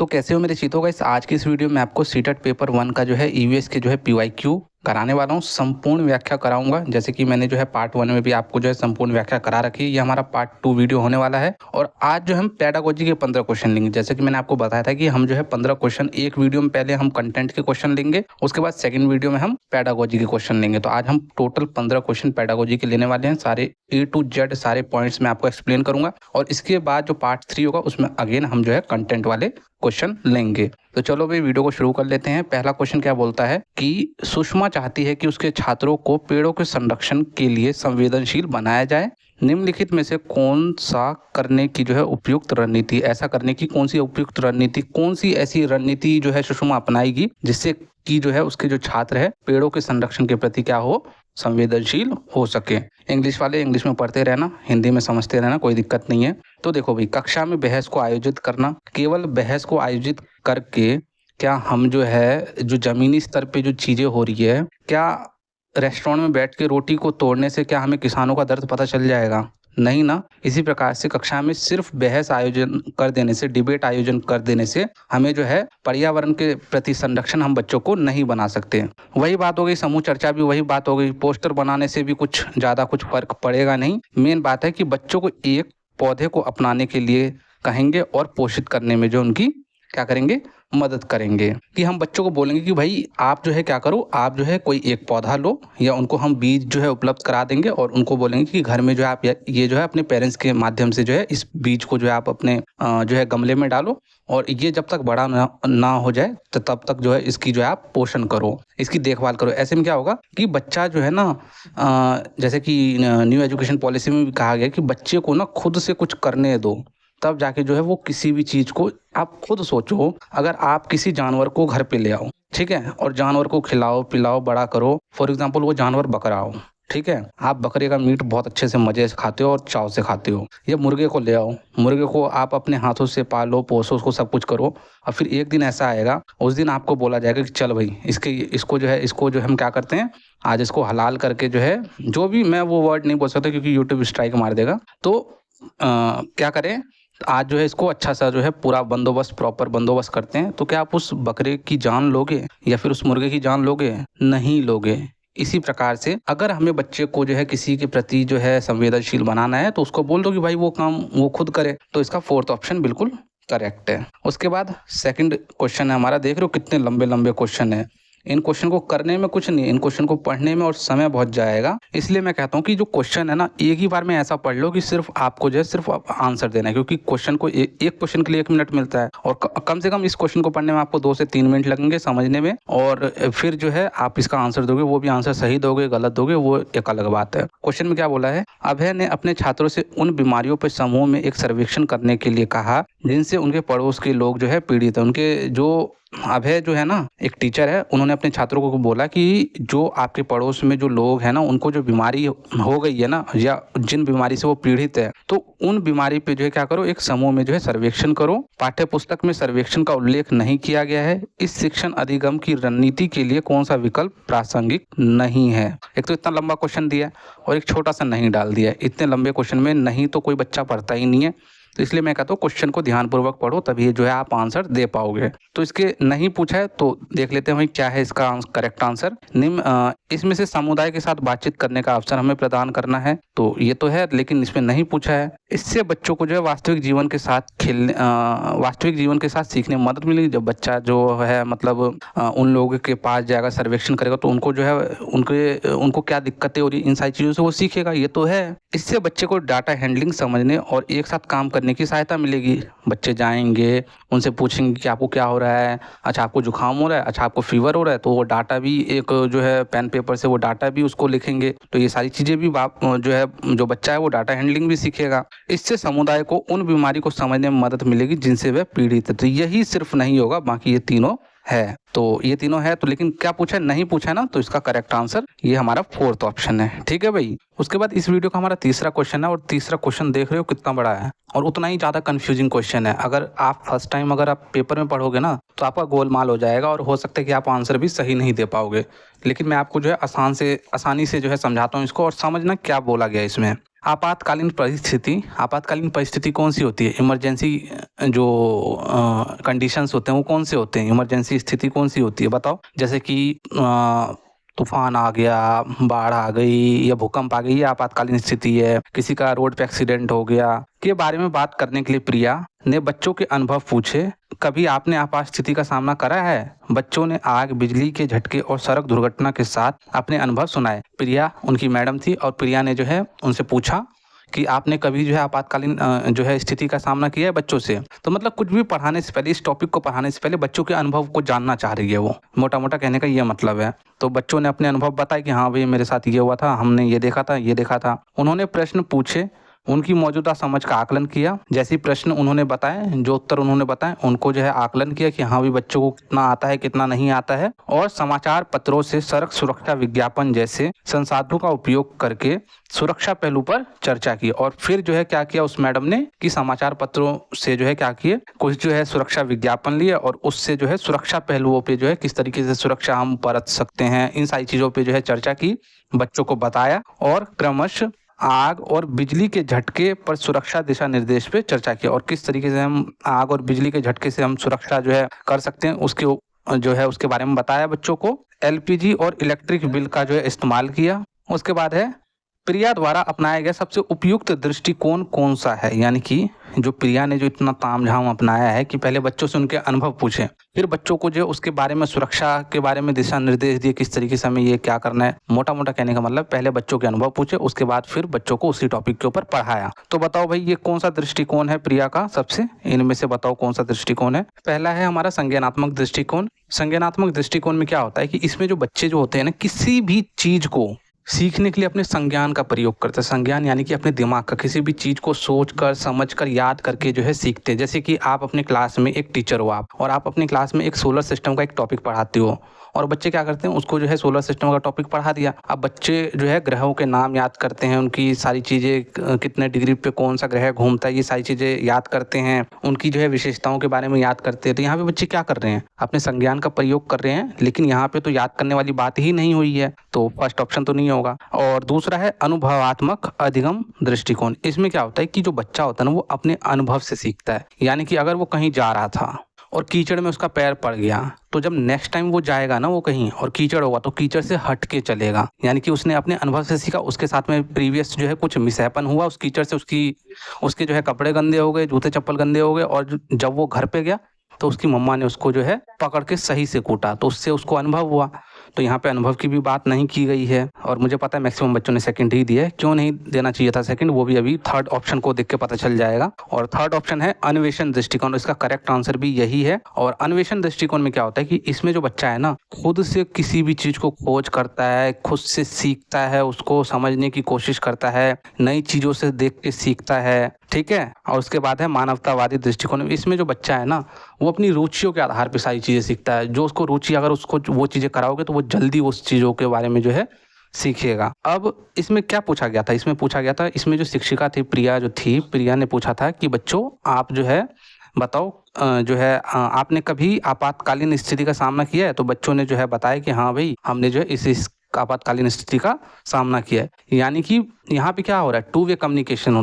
तो कैसे हो मेरे चीतों गाइस। आज की इस वीडियो में आपको सीटेट पेपर 1 का जो है ईवीएस के जो है पीवाईक्यू कराने वाला हूँ। संपूर्ण व्याख्या कराऊंगा, जैसे कि मैंने जो है पार्ट 1 में भी आपको जो है संपूर्ण व्याख्या करा रखी है। ये हमारा पार्ट 2 वीडियो होने वाला है और आज जो हम पेडागोजी के 15 क्वेश्चन लेंगे। जैसे कि मैंने आपको बताया था कि हम जो है 15 क्वेश्चन एक वीडियो में पहले हम कंटेंट के क्वेश्चन लेंगे, उसके बाद सेकंड वीडियो में हम पेडागोजी के क्वेश्चन लेंगे। तो आज हम टोटल 15 क्वेश्चन पेडागोजी के लेने वाले हैं। सारे ए टू जेड सारे पॉइंट्स मैं आपको एक्सप्लेन करूंगा और इसके बाद जो पार्ट 3 होगा उसमें अगेन हम जो है कंटेंट वाले क्वेश्चन लेंगे। तो चलो भाई वीडियो को शुरू कर लेते हैं। पहला क्वेश्चन क्या बोलता है कि सुषमा चाहती है कि उसके छात्रों को पेड़ों के संरक्षण के लिए संवेदनशील बनाया जाए। निम्नलिखित में से कौन सा करने की जो है उपयुक्त रणनीति, ऐसा करने की कौन सी उपयुक्त रणनीति, कौन सी ऐसी रणनीति जो है सुषमा अपनाएगी जिससे कि जो है उसके जो छात्र है पेड़ों के संरक्षण के प्रति क्या हो, संवेदनशील हो सके। इंग्लिश वाले इंग्लिश में पढ़ते रहना, हिंदी में समझते रहना, कोई दिक्कत नहीं है। तो देखो भाई, कक्षा में बहस को आयोजित करना, केवल बहस को आयोजित करके क्या हम जो है जो जमीनी स्तर पे जो चीजें हो रही है, क्या रेस्टोरेंट में बैठ के रोटी को तोड़ने से क्या हमें किसानों का दर्द पता चल जाएगा? नहीं ना। इसी प्रकार से कक्षा में सिर्फ बहस आयोजन कर देने से, डिबेट आयोजन कर देने से हमें जो है पर्यावरण के प्रति संरक्षण हम बच्चों को नहीं बना सकते। वही बात हो गई, समूह चर्चा भी वही बात हो गई। पोस्टर बनाने से भी कुछ ज़्यादा कुछ फर्क पड़ेगा नहीं। मेन बात है कि बच्चों को एक पौधे को अपनाने के लिए कहेंगे और पोषित करने में जो उनकी क्या करेंगे, मदद करेंगे। कि हम बच्चों को बोलेंगे कि भाई आप जो है क्या करो, आप जो है कोई एक पौधा लो, या उनको हम बीज जो है उपलब्ध करा देंगे और उनको बोलेंगे कि घर में जो है आप ये जो है अपने पेरेंट्स के माध्यम से जो है इस बीज को जो है आप अपने जो है गमले में डालो और ये जब तक बड़ा ना हो जाए तो तब तक जो है इसकी जो है आप पोषण करो, इसकी देखभाल करो। ऐसे में क्या होगा कि बच्चा जो है ना, जैसे कि न्यू एजुकेशन पॉलिसी में भी कहा गया कि बच्चे को ना खुद से कुछ करने दो, तब जाके जो है वो किसी भी चीज को, आप खुद सोचो, अगर आप किसी जानवर को घर पे ले आओ, ठीक है, और जानवर को खिलाओ पिलाओ बड़ा करो। फॉर एग्जांपल वो जानवर बकरा हो, ठीक है, आप बकरे का मीट बहुत अच्छे से मजे से खाते हो और चाव से खाते हो। या मुर्गे को ले आओ, मुर्गे को आप अपने हाथों से पालो पोसो, उसको सब कुछ करो, और फिर एक दिन ऐसा आएगा, उस दिन आपको बोला जाएगा कि चल भाई इसको जो है हम क्या करते हैं, आज इसको हलाल करके जो है, जो भी, मैं वो वर्ड नहीं बोल सकता क्योंकि यूट्यूब स्ट्राइक मार देगा। तो क्या करें, आज जो है इसको अच्छा सा जो है पूरा बंदोबस्त, प्रॉपर बंदोबस्त करते हैं। तो क्या आप उस बकरे की जान लोगे या फिर उस मुर्गे की जान लोगे? नहीं लोगे। इसी प्रकार से अगर हमें बच्चे को जो है किसी के प्रति जो है संवेदनशील बनाना है तो उसको बोल दो कि भाई वो काम वो खुद करे। तो इसका फोर्थ ऑप्शन बिल्कुल करेक्ट है। उसके बाद सेकंड क्वेश्चन है हमारा, देख रहे हो कितने लंबे लंबे क्वेश्चन है। इन क्वेश्चन को करने में कुछ नहीं, इन क्वेश्चन को पढ़ने में और समय बहुत जाएगा। इसलिए मैं कहता हूँ कि जो क्वेश्चन है ना, एक ही बार में ऐसा पढ़ लो कि सिर्फ आपको जो है सिर्फ आंसर देना है, क्योंकि क्वेश्चन को एक क्वेश्चन के लिए 1 मिनट मिलता है और कम से कम इस क्वेश्चन को पढ़ने में आपको 2 से 3 मिनट लगेंगे समझने में। और फिर जो है आप इसका आंसर दोगे, वो भी आंसर सही दोगे गलत दोगे वो एक अलग बात है। क्वेश्चन में क्या बोला है, अभय ने अपने छात्रों से उन बीमारियों पर समूह में एक सर्वेक्षण करने के लिए कहा जिनसे उनके पड़ोस के लोग जो है पीड़ित है। उनके जो अभय जो है ना, एक टीचर है, उन्होंने अपने छात्रों को बोला कि जो आपके पड़ोस में जो लोग हैं ना, उनको जो बीमारी हो गई है ना, या जिन बीमारी से वो पीड़ित है, तो उन बीमारी पे जो है क्या करो, एक समूह में जो है सर्वेक्षण करो। पाठ्य पुस्तक में सर्वेक्षण का उल्लेख नहीं किया गया है। इस शिक्षण अधिगम की रणनीति के लिए कौन सा विकल्प प्रासंगिक नहीं है? एक तो इतना लंबा क्वेश्चन दिया और एक छोटा सा नहीं डाल दिया। इतने लंबे क्वेश्चन में नहीं तो कोई बच्चा पढ़ता ही नहीं है। तो इसलिए मैं कहता हूँ क्वेश्चन को ध्यानपूर्वक पढ़ो, तभी जो है आप आंसर दे पाओगे। तो इसके नहीं पूछा है तो देख लेते हैं भाई क्या है इसका करेक्ट आंसर। इसमें से समुदाय के साथ बातचीत करने का अवसर हमें प्रदान करना है, तो ये तो है, लेकिन इसमें नहीं पूछा है। इससे बच्चों को जो है वास्तविक जीवन के साथ सीखने में मदद मिलेगी। जब बच्चा जो है मतलब उन लोगों के पास जाएगा, सर्वेक्षण करेगा, तो उनको जो है उनको क्या दिक्कतें हो रही, इन सारी चीज़ों से वो सीखेगा, ये तो है। इससे बच्चे को डाटा हैंडलिंग समझने और एक साथ काम करने की सहायता मिलेगी। बच्चे जाएंगे, उनसे पूछेंगे कि आपको क्या हो रहा है, अच्छा आपको जुकाम हो रहा है, अच्छा आपको फीवर हो रहा है, तो वो डाटा भी एक जो है पेन पेपर से वो डाटा भी उसको लिखेंगे। तो ये सारी चीज़ें भी जो है जो बच्चा है वो डाटा हैंडलिंग भी सीखेगा। इससे समुदाय को उन बीमारी को समझने में मदद मिलेगी जिनसे वह पीड़ित है। तो यही सिर्फ नहीं होगा, बाकी ये तीनों है। तो ये तीनों है, तो लेकिन क्या पूछा है, नहीं पूछा है ना, तो इसका करेक्ट आंसर ये हमारा फोर्थ ऑप्शन है। ठीक है भाई। उसके बाद इस वीडियो का हमारा तीसरा क्वेश्चन है और तीसरा क्वेश्चन देख रहे हो कितना बड़ा है और उतना ही ज़्यादा कंफ्यूजिंग क्वेश्चन है। अगर आप फर्स्ट टाइम अगर आप पेपर में पढ़ोगे ना तो आपका गोलमाल हो जाएगा और हो सकता है कि आप आंसर भी सही नहीं दे पाओगे। लेकिन मैं आपको जो है आसानी से जो है समझाता हूँ इसको और समझना क्या बोला गया इसमें। आपातकालीन परिस्थिति कौन सी होती है? इमरजेंसी जो कंडीशंस होते हैं वो कौन से होते हैं? इमरजेंसी स्थिति कौन सी होती है बताओ? जैसे कि तूफान आ गया, बाढ़ आ गई या भूकंप आ गई, ये आपातकालीन स्थिति है। किसी का रोड पे एक्सीडेंट हो गया के बारे में बात करने के लिए प्रिया ने बच्चों के अनुभव पूछे। कभी आपने आपात स्थिति का सामना करा है? बच्चों ने आग, बिजली के झटके और सड़क दुर्घटना के साथ अपने अनुभव सुनाए। प्रिया उनकी मैडम थी और प्रिया ने जो है उनसे पूछा कि आपने कभी जो है आपातकालीन जो है स्थिति का सामना किया है बच्चों से। तो मतलब कुछ भी पढ़ाने से पहले, इस टॉपिक को पढ़ाने से पहले बच्चों के अनुभव को जानना चाह रही है वो। मोटा मोटा कहने का ये मतलब है। तो बच्चों ने अपने अनुभव बताए कि हाँ भाई मेरे साथ ये हुआ था, हमने ये देखा था, ये देखा था। उन्होंने प्रश्न पूछे, उनकी मौजूदा समझ का आकलन किया। जैसे प्रश्न उन्होंने बताए, जो उत्तर उन्होंने बताए, उनको जो है आकलन किया कि हाँ भी बच्चों को कितना आता है, कितना नहीं आता है। और समाचार पत्रों से सड़क सुरक्षा विज्ञापन जैसे संसाधनों का उपयोग करके सुरक्षा पहलू पर चर्चा की। और फिर जो है क्या किया उस मैडम ने कि समाचार पत्रों से जो है क्या किए, कुछ जो है सुरक्षा विज्ञापन लिए और उससे जो है सुरक्षा पहलुओं पे जो है किस तरीके से सुरक्षा हम बरत सकते हैं, इन सारी चीजों पे जो है चर्चा की, बच्चों को बताया। और क्रमश आग और बिजली के झटके पर सुरक्षा दिशा निर्देश पे चर्चा की और किस तरीके से हम आग और बिजली के झटके से हम सुरक्षा जो है कर सकते हैं उसके जो है उसके बारे में बताया बच्चों को। एलपीजी और इलेक्ट्रिक बिल का जो है इस्तेमाल किया। उसके बाद है प्रिया द्वारा अपनाया गया सबसे उपयुक्त दृष्टिकोण कौन सा है? यानी कि जो प्रिया ने जो इतना तामझाम अपनाया है कि पहले बच्चों से उनके अनुभव पूछे, फिर बच्चों को जो उसके बारे में, सुरक्षा के बारे में दिशा निर्देश दिए, किस तरीके से हमें ये क्या करना है। मोटा मोटा कहने का मतलब पहले बच्चों के अनुभव पूछे, उसके बाद फिर बच्चों को उसी टॉपिक के ऊपर पढ़ाया। तो बताओ भाई ये कौन सा दृष्टिकोण है प्रिया का? सबसे इनमें से बताओ कौन सा दृष्टिकोण है? पहला है हमारा संज्ञानात्मक दृष्टिकोण। संज्ञानात्मक दृष्टिकोण में क्या होता है कि इसमें जो बच्चे जो होते हैं ना, किसी भी चीज को सीखने के लिए अपने संज्ञान का प्रयोग करते हैं। संज्ञान यानी कि अपने दिमाग का, किसी भी चीज को सोच कर, समझ कर, याद करके जो है सीखते हैं। जैसे कि आप अपने क्लास में एक टीचर हो आप, और आप अपनी क्लास में एक सोलर सिस्टम का एक टॉपिक पढ़ाते हो और बच्चे क्या करते हैं, उसको जो है सोलर सिस्टम का टॉपिक पढ़ा दिया। अब बच्चे जो है ग्रहों के नाम याद करते हैं, उनकी सारी चीज़ें, कितने डिग्री पे कौन सा ग्रह घूमता है, ये सारी चीज़ें याद करते हैं, उनकी जो है विशेषताओं के बारे में याद करते हैं। तो यहाँ पे बच्चे क्या कर रहे हैं, अपने संज्ञान का प्रयोग कर रहे हैं, लेकिन यहाँ पे तो याद करने वाली बात ही नहीं हुई है, तो फर्स्ट ऑप्शन तो नहीं होगा। और दूसरा है अनुभवात्मक अधिगम दृष्टिकोण। इसमें क्या होता है कि जो बच्चा होता है ना, वो अपने अनुभव से सीखता है। यानी कि अगर वो कहीं जा रहा था और कीचड़ में उसका पैर पड़ गया, तो जब नेक्स्ट टाइम वो जाएगा ना वो कहीं और कीचड़ होगा, तो कीचड़ से हट के चलेगा। यानी कि उसने अपने अनुभव से सीखा। उसके साथ में प्रीवियस जो है कुछ मिसहैपन हुआ उस कीचड़ से, उसके जो है कपड़े गंदे हो गए, जूते चप्पल गंदे हो गए, और जब वो घर पे गया तो उसकी मम्मा ने उसको जो है पकड़ के सही से कूटा, तो उससे उसको अनुभव हुआ। तो यहाँ पे अनुभव की भी बात नहीं की गई है। और मुझे पता है मैक्सिमम बच्चों ने सेकंड ही दिया है, क्यों नहीं देना चाहिए था सेकंड, वो भी अभी थर्ड ऑप्शन को देख के पता चल जाएगा। और थर्ड ऑप्शन है अन्वेषण दृष्टिकोण, इसका करेक्ट आंसर भी यही है। और अन्वेषण दृष्टिकोण में क्या होता है कि इसमें जो बच्चा है ना, खुद से किसी भी चीज को खोज करता है, खुद से सीखता है, उसको समझने की कोशिश करता है, नई चीजों से देख के सीखता है, ठीक है। और उसके बाद है मानवतावादी दृष्टिकोण। इसमें जो बच्चा है ना, वो अपनी रुचियों के आधार पर सारी चीजें सीखता है। जो उसको रुचि, अगर उसको वो चीजें कराओगे तो वो जल्दी उस चीजों के बारे में जो है सीखेगा। अब इसमें क्या पूछा गया था, इसमें जो शिक्षिका थी प्रिया ने पूछा था कि बच्चों आप जो है बताओ, जो है आपने कभी आपातकालीन स्थिति का सामना किया है? तो बच्चों ने जो है बताया कि हाँ भाई हमने जो है इस आपातकालीन स्थिति का सामना किया है। यानी कि यहाँ पे क्या हो रहा है, टू वे कम्युनिकेशन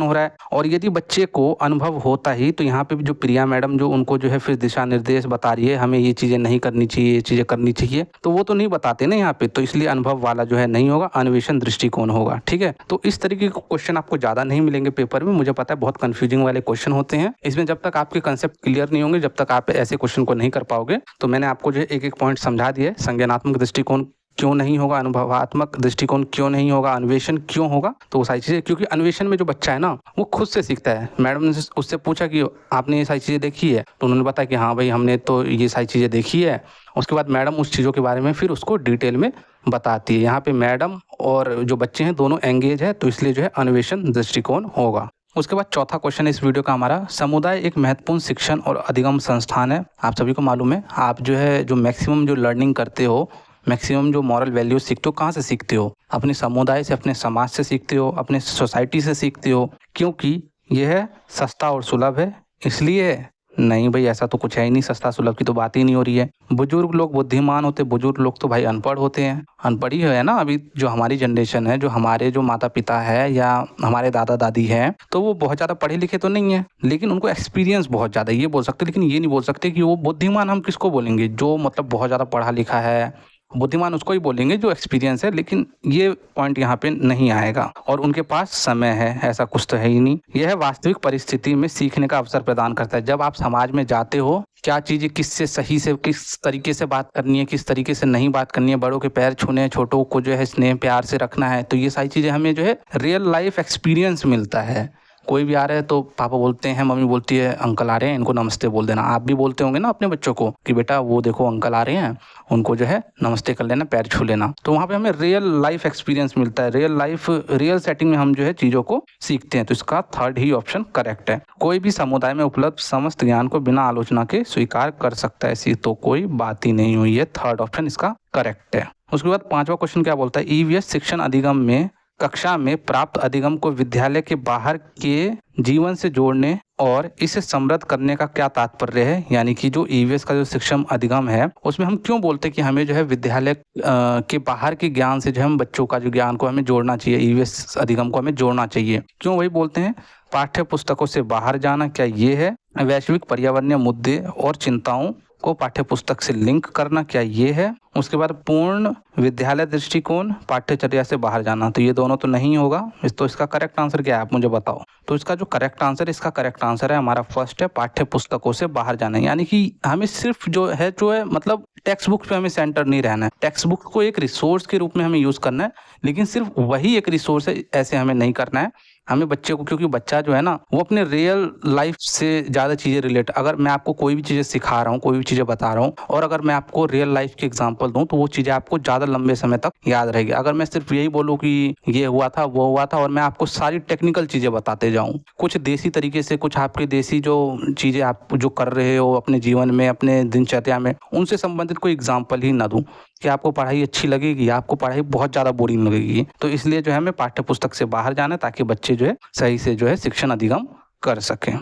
हो रहा है। और यदि बच्चे को अनुभव होता ही, तो यहाँ पे जो प्रिया मैडम जो उनको जो है फिर दिशा निर्देश बता रही है, हमें ये चीजें नहीं करनी चाहिए, ये चीजें करनी चाहिए, तो वो तो नहीं बताते ना यहाँ पे, तो इसलिए अनुभव वाला जो है नहीं होगा, अन्वेषण दृष्टिकोण होगा। ठीक है, तो इस तरीके के क्वेश्चन आपको ज्यादा नहीं मिलेंगे पेपर में। मुझे पता है बहुत कंफ्यूजिंग वाले क्वेश्चन होते हैं, इसमें जब तक आपके कंसेप्ट क्लियर नहीं होंगे, जब तक आप ऐसे क्वेश्चन को नहीं कर पाओगे। तो मैंने आपको जो है एक एक पॉइंट समझा दिया। संज्ञानात्मक दृष्टिकोण क्यों नहीं होगा, अनुभवात्मक दृष्टिकोण क्यों नहीं होगा, अन्वेषण क्यों होगा, तो वो सारी चीजें, क्योंकि अन्वेषण में जो बच्चा है ना, वो खुद से सीखता है। मैडम ने उससे पूछा कि आपने ये सारी चीजें देखी है, तो उन्होंने बताया कि हाँ भाई हमने तो ये सारी चीजें देखी है। उसके बाद मैडम उस चीजों के बारे में फिर उसको डिटेल में बताती है। यहाँ पे मैडम और जो बच्चे हैं दोनों एंगेज है, तो इसलिए जो है अन्वेषण दृष्टिकोण होगा। उसके बाद चौथा क्वेश्चन है इस वीडियो का हमारा, समुदाय एक महत्वपूर्ण शिक्षण और अधिगम संस्थान है। आप सभी को मालूम है, आप जो है जो मैक्सिमम जो लर्निंग करते हो, मैक्सिमम जो मॉरल वैल्यूज सीखते हो, कहाँ से सीखते हो? अपने समुदाय से, अपने समाज से सीखते हो, अपने सोसाइटी से सीखते हो, क्योंकि यह सस्ता और सुलभ है, इसलिए नहीं भाई, ऐसा तो कुछ है ही नहीं, सस्ता सुलभ की तो बात ही नहीं हो रही है। बुजुर्ग लोग बुद्धिमान होते, बुजुर्ग लोग तो भाई अनपढ़ होते हैं। अनपढ़ ही है ना अभी जो हमारी जनरेशन है, जो हमारे जो माता पिता है या हमारे दादा दादी हैं, तो वो बहुत ज़्यादा पढ़े लिखे तो नहीं है, लेकिन उनको एक्सपीरियंस बहुत ज़्यादा, ये बोल सकते, लेकिन ये नहीं बोल सकते कि वो बुद्धिमान। हम किसको बोलेंगे? जो मतलब बहुत ज़्यादा पढ़ा लिखा है, बुद्धिमान उसको ही बोलेंगे जो एक्सपीरियंस है, लेकिन ये पॉइंट यहाँ पे नहीं आएगा। और उनके पास समय है, ऐसा कुछ तो है ही नहीं। यह वास्तविक परिस्थिति में सीखने का अवसर प्रदान करता है। जब आप समाज में जाते हो, क्या चीज़ें किससे सही से किस तरीके से बात करनी है, किस तरीके से नहीं बात करनी है, बड़ों के पैर छूने हैं, छोटों को जो है स्नेह प्यार से रखना है, तो ये सारी चीज़ें हमें जो है रियल लाइफ एक्सपीरियंस मिलता है। कोई भी आ रहा है तो पापा बोलते हैं, मम्मी बोलती है अंकल आ रहे हैं इनको नमस्ते बोल देना। आप भी बोलते होंगे ना अपने बच्चों को कि बेटा वो देखो अंकल आ रहे हैं, उनको जो है नमस्ते कर लेना, पैर छू लेना। तो वहाँ पे हमें रियल लाइफ एक्सपीरियंस मिलता है, रियल सेटिंग में हम जो है चीज़ों को सीखते हैं। तो इसका थर्ड ही ऑप्शन करेक्ट है। कोई भी समुदाय में उपलब्ध समस्त ज्ञान को बिना आलोचना के स्वीकार कर सकता है, ऐसी तो कोई बात ही नहीं हुई है। थर्ड ऑप्शन इसका करेक्ट है। उसके बाद पांचवा क्वेश्चन क्या बोलता है? ईवीएस शिक्षण अधिगम में कक्षा में प्राप्त अधिगम को विद्यालय के बाहर के जीवन से जोड़ने और इसे समृद्ध करने का क्या तात्पर्य है? यानी कि जो ईवीएस का जो शिक्षण अधिगम है, उसमें हम क्यों बोलते हैं कि हमें जो है विद्यालय के बाहर के ज्ञान से जो हम बच्चों का जो ज्ञान को हमें जोड़ना चाहिए, ईवीएस अधिगम को हमें जोड़ना चाहिए। क्यों वही बोलते हैं? पाठ्य पुस्तकों से बाहर जाना, क्या ये है? वैश्विक पर्यावरणीय मुद्दे और चिंताओं को पाठ्य पुस्तक से लिंक करना, क्या ये है? उसके बाद पूर्ण विद्यालय दृष्टिकोण, पाठ्यचर्या से बाहर जाना, तो ये दोनों तो नहीं होगा। तो इसका करेक्ट आंसर क्या है, आप मुझे बताओ। तो इसका जो करेक्ट आंसर है, इसका करेक्ट आंसर है हमारा फर्स्ट है, पाठ्य पुस्तकों से बाहर जाना। यानी कि हमें सिर्फ जो है मतलब टेक्स्ट बुक पे हमें सेंटर नहीं रहना है। टेक्स्ट बुक को एक रिसोर्स के रूप में हमें यूज करना है, लेकिन सिर्फ वही एक रिसोर्स है, ऐसे हमें नहीं करना है। हमें बच्चे को, क्योंकि बच्चा जो है ना वो अपने रियल लाइफ से ज़्यादा चीज़ें रिलेट, अगर मैं आपको कोई भी चीज़ें सिखा रहा हूँ, कोई भी चीज़ें बता रहा हूँ, और अगर मैं आपको रियल लाइफ के एग्जांपल दूँ, तो वो चीज़ें आपको ज़्यादा लंबे समय तक याद रहेगी। अगर मैं सिर्फ यही बोलूँ कि ये हुआ था वो हुआ था, और मैं आपको सारी टेक्निकल चीज़ें बताते जाऊँ, कुछ देसी तरीके से, कुछ आपके देसी जो चीज़ें आप जो कर रहे हो अपने जीवन में, अपने दिनचर्या में, उनसे संबंधित कोई एग्जाम्पल ही ना दूँ, कि आपको पढ़ाई अच्छी लगेगी या आपको पढ़ाई बहुत ज़्यादा बोरिंग लगेगी। तो इसलिए जो है हमें पाठ्य पुस्तक से बाहर जाना है, ताकि बच्चे जो है सही से जो है शिक्षण अधिगम कर सकें।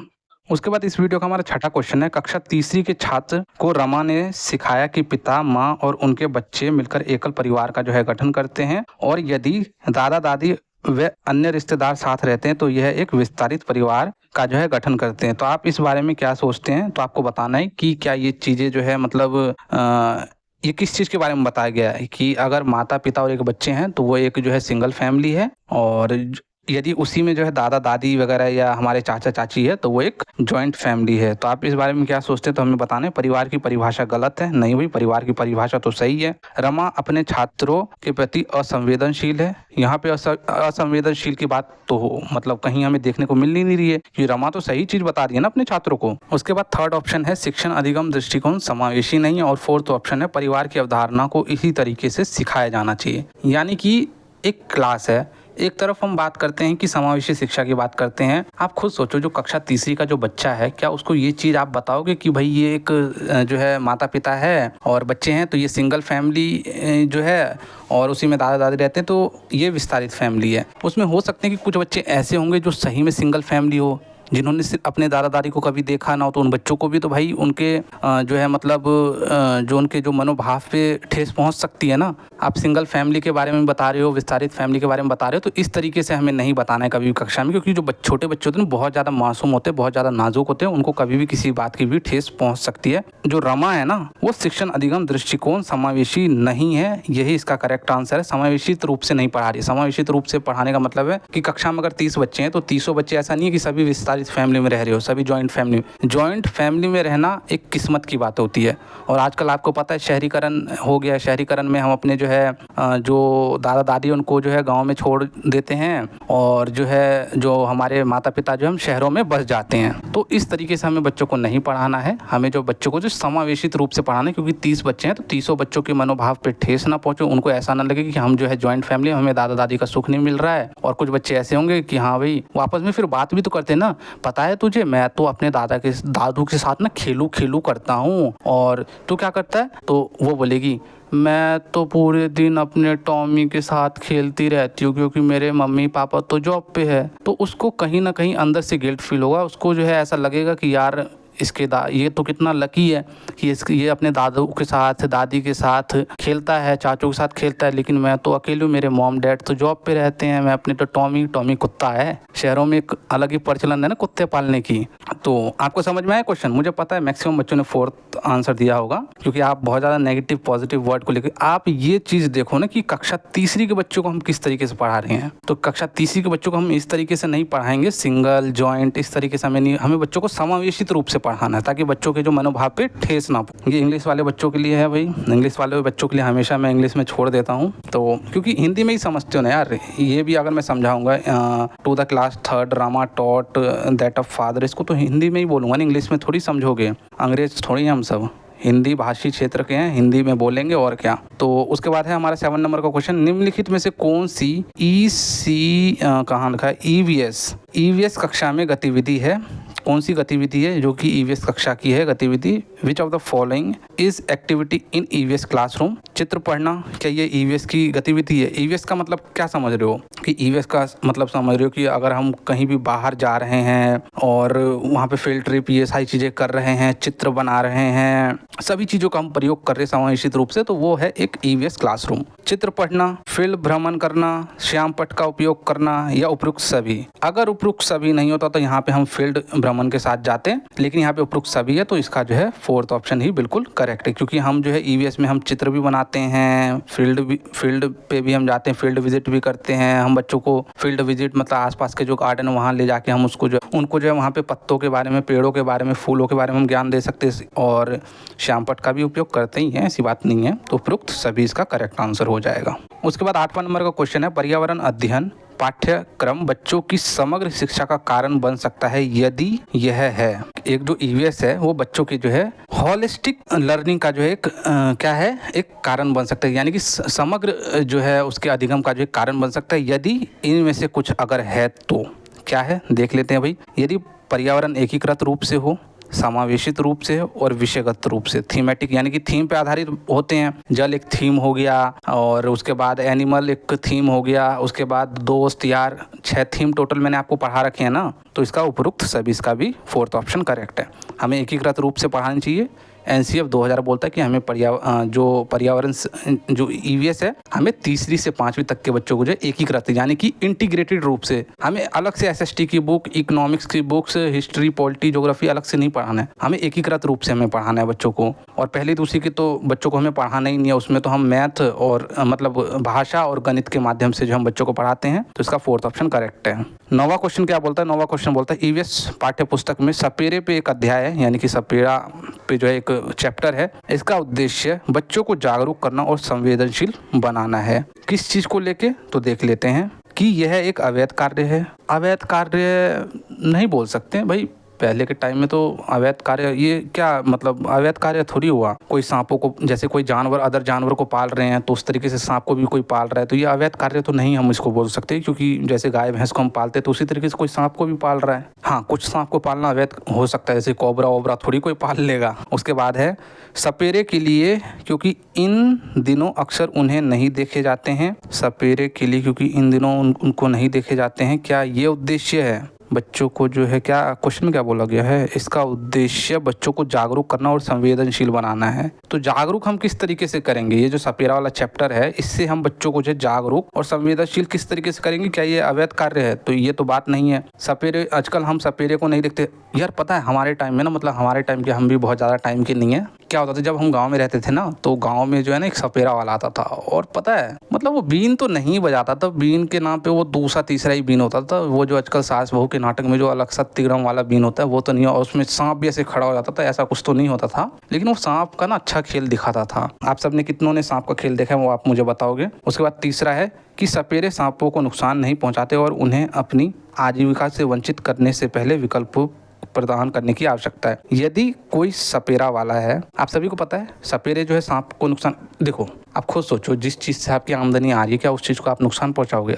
उसके बाद इस वीडियो का हमारा छठा क्वेश्चन है, कक्षा तीसरी के छात्र को रमा ने सिखाया कि पिता, माँ और उनके बच्चे मिलकर एकल परिवार का जो है गठन करते हैं, और यदि दादा दादी व अन्य रिश्तेदार साथ रहते हैं तो यह एक विस्तारित परिवार का जो है गठन करते हैं। तो आप इस बारे में क्या सोचते हैं? तो आपको बताना है कि क्या ये चीज़ें जो है मतलब ये किस चीज़ के बारे में बताया गया है कि अगर माता पिता और एक बच्चे हैं तो वो एक जो है सिंगल फैमिली है, और यदि उसी में जो है दादा दादी वगैरह या हमारे चाचा चाची है तो वो एक जॉइंट फैमिली है। तो आप इस बारे में क्या सोचते हैं? तो हमें बताना है। परिवार की परिभाषा गलत है। नहीं भाई, परिवार की परिभाषा तो सही है। रमा अपने छात्रों के प्रति असंवेदनशील है। यहाँ पे असंवेदनशील की बात तो मतलब कहीं हमें देखने को मिल ही नहीं रही है, कि रमा तो सही चीज बता रही है ना अपने छात्रों को। उसके बाद थर्ड ऑप्शन है शिक्षण अधिगम दृष्टिकोण समावेशी नहीं है, और फोर्थ ऑप्शन है परिवार की अवधारणा को इसी तरीके से सिखाया जाना चाहिए। यानी कि एक क्लास है, एक तरफ हम बात करते हैं कि समावेशी शिक्षा की बात करते हैं। आप खुद सोचो, जो कक्षा तीसरी का जो बच्चा है, क्या उसको ये चीज़ आप बताओगे कि भाई ये एक जो है माता पिता है और बच्चे हैं, तो ये सिंगल फैमिली जो है और उसी में दादा दादी रहते हैं, तो ये विस्तारित फैमिली है। उसमें हो सकते हैं कि कुछ बच्चे ऐसे होंगे जो सही में सिंगल फैमिली हो, जिन्होंने सिर्फ अपने दादा दादी को कभी देखा ना हो, तो उन बच्चों को भी तो भाई उनके जो है मतलब जो उनके जो मनोभाव पे ठेस पहुंच सकती है ना। आप सिंगल फैमिली के बारे में बता रहे हो, विस्तारित फैमिली के बारे में बता रहे हो, तो इस तरीके से हमें नहीं बताना है कभी भी कक्षा में, क्योंकि जो छोटे बच्चे होते हैं बहुत ज़्यादा मासूम होते हैं, बहुत ज़्यादा नाजुक होते हैं, उनको कभी भी किसी बात की भी ठेस पहुँच सकती है। जो रमा है ना, वो शिक्षण अधिगम दृष्टिकोण समावेशी नहीं है, यही इसका करेक्ट आंसर है। समावेशित रूप से नहीं पढ़ा रही। समावेशित रूप से पढ़ाने का मतलब है कि कक्षा में अगर 30 बच्चे हैं तो 30 बच्चे ऐसा नहीं है कि सभी विस्तारित फैमिली में रह रहे हो, सभी जॉइंट फैमिली में रहना एक किस्मत की बात होती है। और आजकल आपको पता है शहरीकरण हो गया है। शहरीकरण में हम अपने जो है जो दादा दादी उनको जो है गांव में छोड़ देते हैं, और जो है जो हमारे माता पिता जो हम शहरों में बस जाते हैं। तो इस तरीके से हमें बच्चों को नहीं पढ़ाना है। हमें जो बच्चों को जो समावेशित रूप से पढ़ाना है, क्योंकि 30 बच्चे हैं तो 30 बच्चों के मनोभाव पे ठेस ना पहुंचे, उनको ऐसा ना लगे कि हम जो है जॉइंट फैमिली, हमें दादा दादी का सुख नहीं मिल रहा है। और कुछ बच्चे ऐसे होंगे कि हाँ भाई, वापस में फिर बात भी तो करते हैं ना, पता है तुझे मैं तो अपने दादू के साथ ना खेलू करता हूँ, और तू क्या करता है? तो वो बोलेगी मैं तो पूरे दिन अपने टॉमी के साथ खेलती रहती हूँ, क्योंकि मेरे मम्मी पापा तो जॉब पे है। तो उसको कहीं ना कहीं अंदर से गिल्ट फील होगा, उसको जो है ऐसा लगेगा कि यार ये तो कितना लकी है कि ये अपने दादू के साथ, दादी के साथ खेलता है, चाचू के साथ खेलता है, लेकिन मैं तो अकेले हूँ, मेरे मॉम डैड तो जॉब पे रहते हैं, मैं अपने तो टॉमी कुत्ता है। शहरों में एक अलग ही प्रचलन है ना कुत्ते पालने की। तो आपको समझ में आया क्वेश्चन? मुझे पता है मैक्सिमम बच्चों ने 4th आंसर दिया होगा, क्योंकि आप बहुत ज़्यादा नेगेटिव पॉजिटिव वर्ड को लेकर। आप ये चीज़ देखो ना कि कक्षा तीसरी के बच्चों को हम किस तरीके से पढ़ा रहे हैं। तो कक्षा तीसरी के बच्चों को हम इस तरीके से नहीं पढ़ाएंगे, सिंगल जॉइंट इस तरीके से हमें बच्चों को समावेशित रूप से पढ़ाना है, ताकि बच्चों के जो मनोभाव पे ठेस ना पड़े। ये इंग्लिश वाले बच्चों के लिए है भाई, इंग्लिश वाले बच्चों के लिए हमेशा मैं इंग्लिश में छोड़ देता हूँ, तो क्योंकि हिंदी में ही समझते हो ना यार। ये भी अगर मैं समझाऊंगा to the class 3rd Rama taught that of father, इसको तो हिंदी में ही बोलूँगा ना, इंग्लिश में थोड़ी समझोगे। अंग्रेज थोड़ी हम सब हिंदी भाषी क्षेत्र के हैं, हिंदी में बोलेंगे और क्या। तो उसके बाद है हमारा 7 नंबर का क्वेश्चन, निम्नलिखित में से कौन सी कहाँ लिखा है, ईवीएस कक्षा में गतिविधि है, कौन सी गतिविधि है जो कि ईवीएस कक्षा की है गतिविधि। Which of the following is activity in EVS classroom. चित्र पढ़ना, क्या ये ईवीएस की गतिविधि है? ईवीएस का मतलब क्या समझ रहे हो कि ईवीएस का मतलब समझ रहे हो कि अगर हम कहीं भी बाहर जा रहे हैं और वहाँ पे फील्ड ट्रिप ये सारी चीज़ें कर रहे हैं, चित्र बना रहे हैं, सभी चीज़ों का हम प्रयोग कर रहे हैं समावेशित रूप से, तो वो है एक ईवीएस क्लासरूम। चित्र पढ़ना, फील्ड भ्रमण करना, श्याम पट्ट का उपयोग करना या उपयुक्त सभी। अगर उपयुक्त सभी नहीं होता तो यहाँ पे हम फील्ड भ्रमण के साथ जाते हैं, लेकिन यहाँ पे उपयुक्त सभी है, तो इसका जो है 4th ऑप्शन ही बिल्कुल करेक्ट है, क्योंकि हम जो है ईवीएस में हम चित्र भी बनाते हैं, फील्ड पे भी हम जाते हैं, फील्ड विजिट भी करते हैं। हम बच्चों को फील्ड विजिट मतलब आसपास के जो गार्डन वहाँ ले जाके हम उनको जो है वहाँ पे पत्तों के बारे में, पेड़ों के बारे में, फूलों के बारे में हम ज्ञान दे सकते हैं, और श्याम पट्ट का भी उपयोग करते ही हैं, ऐसी बात नहीं है। तो उपयुक्त सभी इसका करेक्ट आंसर हो जाएगा। उसके बाद 8वां नंबर का क्वेश्चन है, पर्यावरण अध्ययन पाठ्यक्रम बच्चों की समग्र शिक्षा का कारण बन सकता है यदि यह है। एक जो ईवीएस है वो बच्चों की जो है होलिस्टिक लर्निंग का जो है क्या है, एक कारण बन सकता है, यानी कि समग्र जो है उसके अधिगम का जो एक कारण बन सकता है, यदि इनमें से कुछ अगर है तो क्या है, देख लेते हैं भाई। यदि पर्यावरण एकीकृत रूप से हो, समावेशित रूप से और विषयगत रूप से, थीमेटिक यानी कि थीम पे आधारित होते हैं। जल एक थीम हो गया, और उसके बाद एनिमल एक थीम हो गया, उसके बाद दोस्त यार, 6 थीम टोटल मैंने आपको पढ़ा रखे हैं ना। तो इसका उपयुक्त सभी, इसका भी 4th ऑप्शन करेक्ट है। हमें एकीकृत रूप से पढ़ानी चाहिए। एनसीएफ 2000 बोलता है कि हमें पर्यावरण जो ईवीएस है, हमें 3री से 5वीं तक के बच्चों को जो एकीकृत यानी कि इंटीग्रेटेड रूप से, हमें अलग से एसएसटी की बुक, इकोनॉमिक्स की बुक्स, हिस्ट्री, पॉलिटी, ज्योग्राफी अलग से नहीं पढ़ाना है, हमें एकीकृत रूप से हमें पढ़ाना है बच्चों को। और पहली दूसरी की तो बच्चों को हमें पढ़ाना ही नहीं है, उसमें तो हम मैथ और मतलब भाषा और गणित के माध्यम से जो हम बच्चों को पढ़ाते हैं। तो इसका 4th ऑप्शन करेक्ट है। 9वां क्वेश्चन क्या बोलता है? 9वां क्वेश्चन बोलता है ईवीएस पाठ्य पुस्तक में सपेरे पे एक अध्याय है, यानी कि सपेरा पे जो है एक चैप्टर है। इसका उद्देश्य बच्चों को जागरूक करना और संवेदनशील बनाना है। किस चीज को लेके? तो देख लेते हैं कि यह एक अवैध कार्य है। अवैध कार्य नहीं बोल सकते भाई, पहले के टाइम में तो अवैध कार्य, ये क्या मतलब अवैध कार्य थोड़ी हुआ। कोई सांपों को, जैसे कोई जानवर अदर जानवर को पाल रहे हैं तो उस तरीके से सांप को भी कोई पाल रहा है, तो ये अवैध कार्य तो नहीं हम इसको बोल सकते, क्योंकि जैसे गाय भैंस को हम पालते हैं तो उसी तरीके से कोई सांप को भी पाल रहा है। हाँ, कुछ सांप को पालना अवैध हो सकता है, जैसे कोबरा वोबरा थोड़ी कोई पाल लेगा। उसके बाद है सपेरे के लिए, क्योंकि इन दिनों अक्सर उन्हें नहीं देखे जाते हैं। सपेरे के लिए क्योंकि इन दिनों उनको नहीं देखे जाते हैं, क्या ये उद्देश्य है? बच्चों को जो है, क्या क्वेश्चन में क्या बोला गया है? इसका उद्देश्य बच्चों को जागरूक करना और संवेदनशील बनाना है। तो जागरूक हम किस तरीके से करेंगे? ये जो सपेरा वाला चैप्टर है, इससे हम बच्चों को जो जागरूक और संवेदनशील किस तरीके से करेंगे? क्या ये अवैध कार्य है? तो ये तो बात नहीं है। सपेरे, आजकल हम सपेरे को नहीं देखते यार। पता है हमारे टाइम में ना, मतलब हमारे टाइम के, हम भी बहुत ज़्यादा टाइम के नहीं है, क्या होता था जब हम गांव में रहते थे ना, तो गांव में जो है ना एक सपेरा वाला आता था, और पता है मतलब वो बीन तो नहीं बजाता था, बीन के नाम पे वो दूसरा तीसरा ही बीन होता था। वो जो आजकल सास बहू के नाटक में जो अलग 70 ग्राम वाला बीन होता है, वो तो नहीं, और उसमें सांप भी ऐसे खड़ा हो जाता था, ऐसा कुछ तो नहीं होता था, लेकिन वो सांप का ना अच्छा खेल दिखाता था। आप सबने कितनों ने सांप का खेल देखा है वो आप मुझे बताओगे। उसके बाद तीसरा है कि सपेरे सांपों को नुकसान नहीं पहुंचाते और उन्हें अपनी आजीविका से वंचित करने से पहले विकल्प प्रदान करने की आवश्यकता है। यदि कोई सपेरा वाला है, आप सभी को पता है सपेरे जो है सांप को नुकसान, देखो आप खुद सोचो, जिस चीज़ से आपकी आमदनी आ रही है, क्या उस चीज़ को आप नुकसान पहुंचाओगे?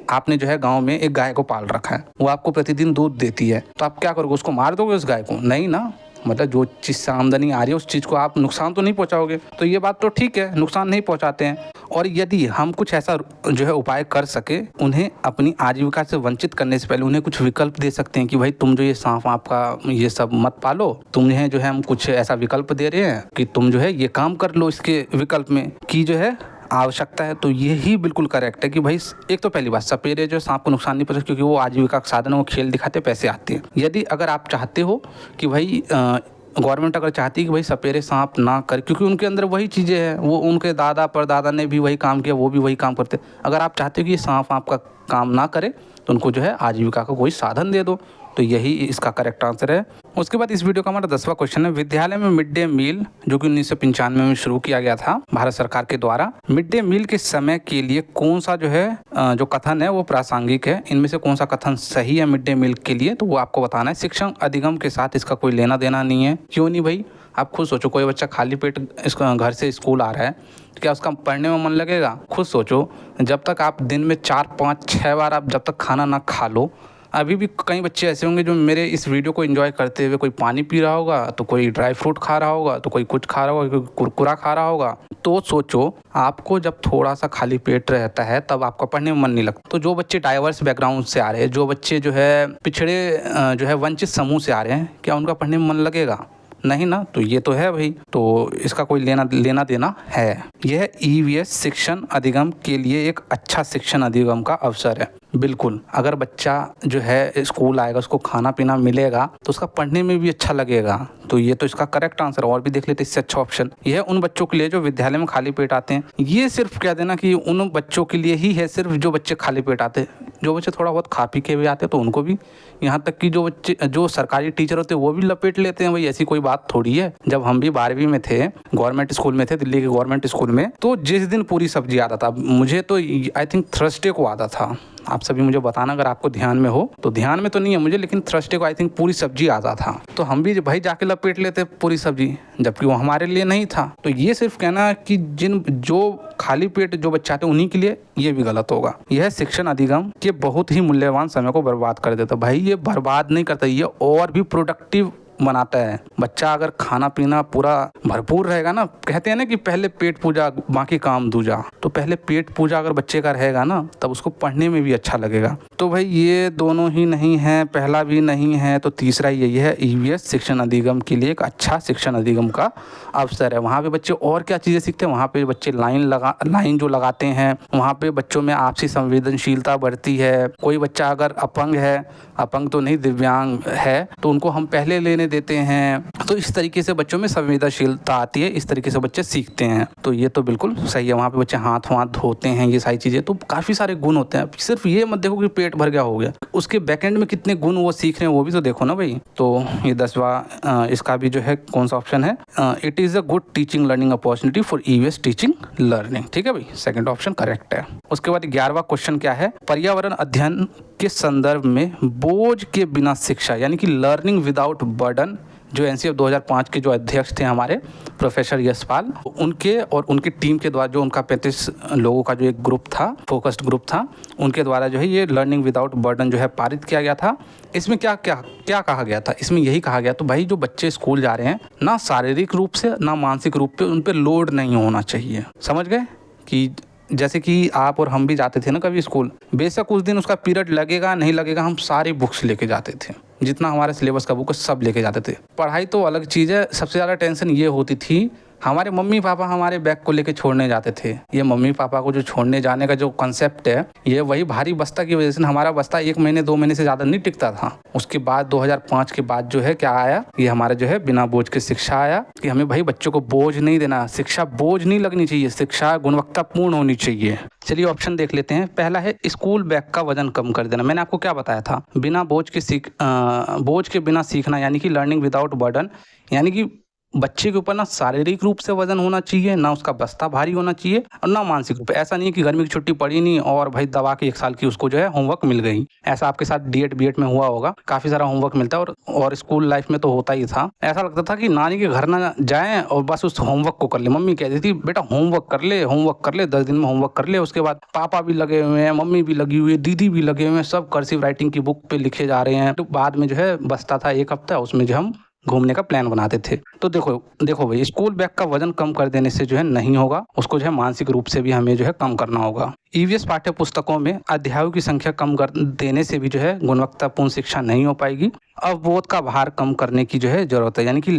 आपने जो है गांव में एक गाय को पाल रखा है, वो आपको प्रतिदिन दूध देती है, तो आप क्या करोगे? उसको मार दोगे उस गाय को? नहीं ना, मतलब जो चीज़ से आमदनी आ रही है उस चीज़ को आप नुकसान तो नहीं पहुंचाओगे। तो ये बात तो ठीक है, नुकसान नहीं पहुंचाते हैं। और यदि हम कुछ ऐसा जो है उपाय कर सके, उन्हें अपनी आजीविका से वंचित करने से पहले उन्हें कुछ विकल्प दे सकते हैं कि भाई तुम जो ये सांप आपका ये सब मत पालो, तुम्हें जो है हम कुछ ऐसा विकल्प दे रहे हैं कि तुम जो है ये काम कर लो इसके विकल्प में की जो है आवश्यकता है। तो यही बिल्कुल करेक्ट है कि भाई एक तो पहली बात, सपेरे जो सांप को नुकसान नहीं पहुंचा क्योंकि वो आजीविका का साधन है, वो खेल दिखाते पैसे आते हैं। यदि अगर आप चाहते हो कि भाई गवर्नमेंट अगर चाहती है कि भाई सपेरे सांप ना करे, क्योंकि उनके अंदर वही चीज़ें हैं, वो उनके दादा परदादा ने भी वही काम किया, वो भी वही काम करते। अगर आप चाहते हो कि ये सांप आपका काम ना करे तो उनको जो है आजीविका का कोई साधन दे दो। तो यही इसका करेक्ट आंसर है। उसके बाद इस वीडियो का हमारा 10वां क्वेश्चन है, विद्यालय में मिड डे मील जो कि 1995 में शुरू किया गया था भारत सरकार के द्वारा, मिड डे मील के समय के लिए कौन सा जो है जो कथन है वो प्रासंगिक है, इनमें से कौन सा कथन सही है मिड डे मील के लिए, तो वो आपको बताना है। शिक्षण अधिगम के साथ इसका कोई लेना देना नहीं है। क्यों नहीं भाई? आप खुद सोचो, कोई बच्चा खाली पेट इसका घर से स्कूल आ रहा है, क्या उसका पढ़ने में मन लगेगा? खुद सोचो, जब तक आप दिन में 4, 5, 6 बार आप जब तक खाना ना खा लो, अभी भी कई बच्चे ऐसे होंगे जो मेरे इस वीडियो को एंजॉय करते हुए कोई पानी पी रहा होगा, तो कोई ड्राई फ्रूट खा रहा होगा, तो कोई कुछ खा रहा होगा, कोई कुरकुरा खा रहा होगा। तो सोचो, आपको जब थोड़ा सा खाली पेट रहता है तब आपका पढ़ने में मन नहीं लगता। तो जो बच्चे डाइवर्स बैकग्राउंड से आ रहे हैं, जो बच्चे जो है पिछड़े जो है वंचित समूह से आ रहे हैं, क्या उनका पढ़ने में मन लगेगा? नहीं ना। तो ये तो है भाई, तो इसका कोई लेना देना है। यह ईवीएस शिक्षण अधिगम के लिए एक अच्छा शिक्षण अधिगम का अवसर है। बिल्कुल, अगर बच्चा जो है स्कूल आएगा, उसको खाना पीना मिलेगा तो उसका पढ़ने में भी अच्छा लगेगा। तो ये तो इसका करेक्ट आंसर। और भी देख लेते इससे अच्छा ऑप्शन, यह उन बच्चों के लिए जो विद्यालय में खाली पेट आते हैं। ये सिर्फ कह देना कि उन बच्चों के लिए ही है, सिर्फ जो बच्चे खाली पेट आते हैं। जो बच्चे थोड़ा बहुत खा पी के भी आते हैं तो उनको भी, यहाँ तक कि जो बच्चे जो सरकारी टीचर होते हैं वो भी लपेट लेते हैं। भाई ऐसी कोई बात थोड़ी है। जब हम भी 12वीं में थे, गवर्नमेंट स्कूल में थे, दिल्ली के गवर्नमेंट स्कूल में, तो जिस दिन पूरी सब्जी आता था, मुझे तो आई थिंक थर्सडे को आता था, आप सभी मुझे बताना अगर आपको ध्यान में हो। तो ध्यान में तो नहीं है मुझे, लेकिन थर्सडे को आई थिंक पूरी सब्जी आता था, तो हम भी भाई जाके लपेट लेते पूरी सब्जी, जबकि वो हमारे लिए नहीं था। तो ये सिर्फ कहना कि जो खाली पेट जो बच्चे आते हैं उन्हीं के लिए, ये भी गलत होगा। यह शिक्षण अधिगम के बहुत ही मूल्यवान समय को बर्बाद कर देता। भाई ये बर्बाद नहीं करता, ये और भी प्रोडक्टिव बनाता है। बच्चा अगर खाना पीना पूरा भरपूर रहेगा ना, कहते हैं ना कि पहले पेट पूजा बाकी काम दूजा, तो पहले पेट पूजा अगर बच्चे का रहेगा ना, तब उसको पढ़ने में भी अच्छा लगेगा। तो भाई ये दोनों ही नहीं है, पहला भी नहीं है, तो तीसरा यही है, ईवीएस शिक्षण अधिगम के लिए एक अच्छा शिक्षण अधिगम का अवसर है। वहाँ पे बच्चे और क्या चीज़ें सीखते हैं, वहाँ पे बच्चे लाइन जो लगाते हैं, वहाँ पे बच्चों में आपसी संवेदनशीलता बढ़ती है। कोई बच्चा अगर अपंग है, अपंग तो नहीं दिव्यांग है, तो उनको हम पहले लेने देते हैं। तो इस तरीके से बच्चों में संवेदनशीलता आती है, इस तरीके से बच्चे सीखते हैं। तो ये तो बिल्कुल सही है। वहाँ पे बच्चे हाथ धोते हैं, ये सारी चीज़ें, तो काफ़ी सारे गुण होते हैं। सिर्फ ये मत देखो कि पेट भर गया हो गया, उसके बैकएंड में कितने गुण वो सीख रहे हैं वो भी तो देखो ना भाई। तो ये 10वां इसका भी जो है कौन सा ऑप्शन है, it is a good teaching learning opportunity for EVS teaching learning. ठीक है भाई, सेकंड ऑप्शन करेक्ट है। उसके बाद 11वां क्वेश्चन क्या है, पर्यावरण अध्ययन के संदर्भ में बोझ के बिना शिक्षा यानी कि लर्निंग विदाउट बर्डन, जो एनसीएफ 2005 के जो अध्यक्ष थे हमारे प्रोफेसर यशपाल, उनके और उनकी टीम के द्वारा, जो उनका 35 लोगों का जो एक ग्रुप था, फोकस्ड ग्रुप था, उनके द्वारा जो है ये लर्निंग विदाउट बर्डन जो है पारित किया गया था। इसमें क्या क्या क्या कहा गया था, इसमें यही कहा गया तो भाई जो बच्चे स्कूल जा रहे हैं, ना शारीरिक रूप से ना मानसिक रूप पे उन पर लोड नहीं होना चाहिए। समझ गए कि जैसे कि आप और हम भी जाते थे ना कभी स्कूल, बेशक उस दिन उसका पीरियड लगेगा नहीं लगेगा, हम सारी बुक्स लेके जाते थे, जितना हमारे सिलेबस का बुक है सब लेके जाते थे। पढ़ाई तो अलग चीज़ है। सबसे ज़्यादा टेंशन ये होती थी, हमारे मम्मी पापा हमारे बैग को लेके छोड़ने जाते थे। ये मम्मी पापा को जो छोड़ने जाने का जो कंसेप्ट है, ये वही भारी बस्ता की वजह से हमारा बस्ता 1 महीने 2 महीने से ज़्यादा नहीं टिकता था। उसके बाद 2005 के बाद जो है क्या आया, ये हमारा जो है बिना बोझ की शिक्षा आया कि हमें भाई बच्चों को बोझ नहीं देना, शिक्षा बोझ नहीं लगनी चाहिए, शिक्षा गुणवत्तापूर्ण होनी चाहिए। चलिए ऑप्शन देख लेते हैं। पहला है स्कूल बैग का वजन कम कर देना। मैंने आपको क्या बताया था, बिना बोझ के बिना सीखना यानी कि लर्निंग विदाउट बर्डन, यानी कि बच्चे के ऊपर ना शारीरिक रूप से वजन होना चाहिए, ना उसका बस्ता भारी होना चाहिए, और ना मानसिक रूप। ऐसा नहीं है कि गर्मी की छुट्टी पड़ी नहीं और भाई दबा के 1 साल की उसको जो है होमवर्क मिल गई। ऐसा आपके साथ डीएड बीएड में हुआ होगा, काफी सारा होमवर्क मिलता है, और स्कूल लाइफ में तो होता ही था। ऐसा लगता था कि नानी के घर ना जाएं और बस उस होमवर्क को कर ले। मम्मी कहती थी बेटा होमवर्क कर ले 10 दिन में होमवर्क कर ले। उसके बाद पापा भी लगे हुए हैं, मम्मी भी लगी हुई है, दीदी भी लगे हुए हैं, सब कर्सिव राइटिंग की बुक पे लिखे जा रहे हैं। तो बाद में जो है बस्ता था 1 हफ्ता, उसमें जो हम घूमने का प्लान बनाते थे। तो देखो भाई, स्कूल बैग का वजन कम कर देने से जो है नहीं होगा, उसको जो है मानसिक रूप से भी हमें जो है कम करना होगा। ईवीएस पाठ्य पुस्तकों में अध्यायों की संख्या कम कर देने से भी जो है गुणवत्तापूर्ण शिक्षा नहीं हो पाएगी। अवबोध का भार कम करने की जो है जरूरत है, यानी कि